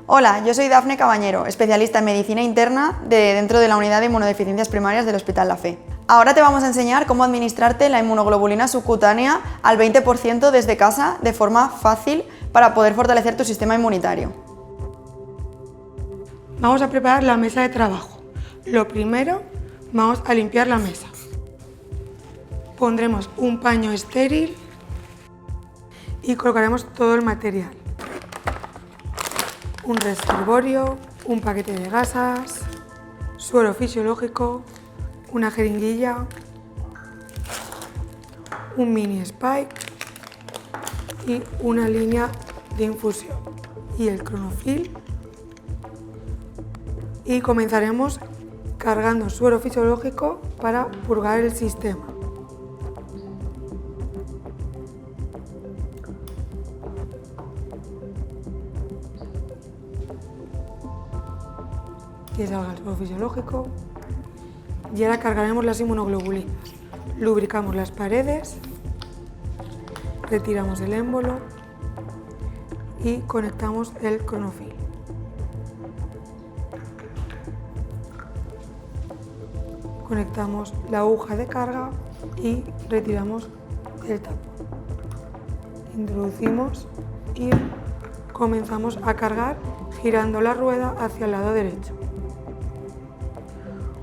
Hola, yo soy Dafne Cabañero, especialista en medicina interna dentro de la unidad de inmunodeficiencias primarias del Hospital La Fe. Ahora te vamos a enseñar cómo administrarte la inmunoglobulina subcutánea al 20% desde casa de forma fácil para poder fortalecer tu sistema inmunitario. Vamos a preparar la mesa de trabajo. Lo primero, vamos a limpiar la mesa. Pondremos un paño estéril y colocaremos todo el material. Un reservorio, un paquete de gasas, suero fisiológico, una jeringuilla, un mini spike y una línea de infusión y el cronofil. Y comenzaremos cargando suero fisiológico para purgar el sistema. Que salga el suero fisiológico. Y ahora cargaremos las inmunoglobulinas. Lubricamos las paredes, retiramos el émbolo y conectamos el cronofil. Conectamos la aguja de carga y retiramos el tapón. Introducimos y comenzamos a cargar girando la rueda hacia el lado derecho.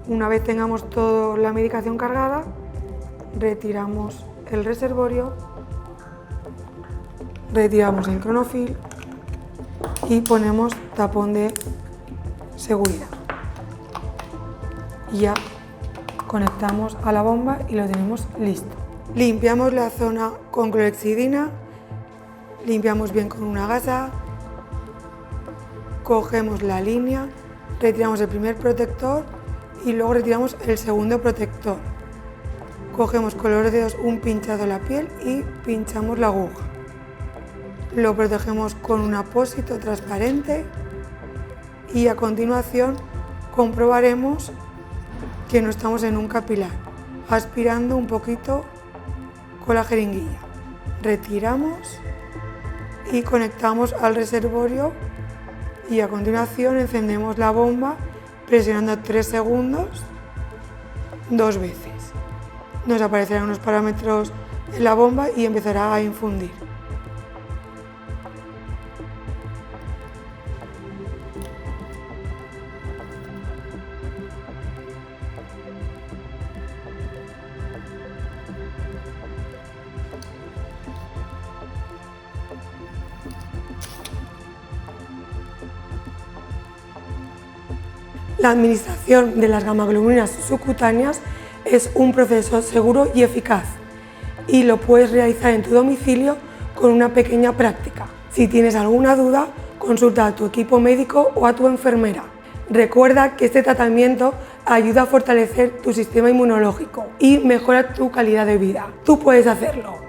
Una vez tengamos toda la medicación cargada, retiramos el reservorio, retiramos el cronofil y ponemos tapón de seguridad. Y ya conectamos a la bomba y lo tenemos listo. Limpiamos la zona con clorhexidina, limpiamos bien con una gasa, cogemos la línea, retiramos el primer protector y luego retiramos el segundo protector. Cogemos con los dedos un pinchazo de la piel y pinchamos la aguja. Lo protegemos con un apósito transparente y a continuación comprobaremos que no estamos en un capilar, aspirando un poquito con la jeringuilla. Retiramos y conectamos al reservorio y a continuación encendemos la bomba presionando 3 segundos 2 veces. Nos aparecerán unos parámetros en la bomba y empezará a infundir. La administración de las gamaglobulinas subcutáneas es un proceso seguro y eficaz y lo puedes realizar en tu domicilio con una pequeña práctica. Si tienes alguna duda, consulta a tu equipo médico o a tu enfermera. Recuerda que este tratamiento ayuda a fortalecer tu sistema inmunológico y mejora tu calidad de vida. Tú puedes hacerlo.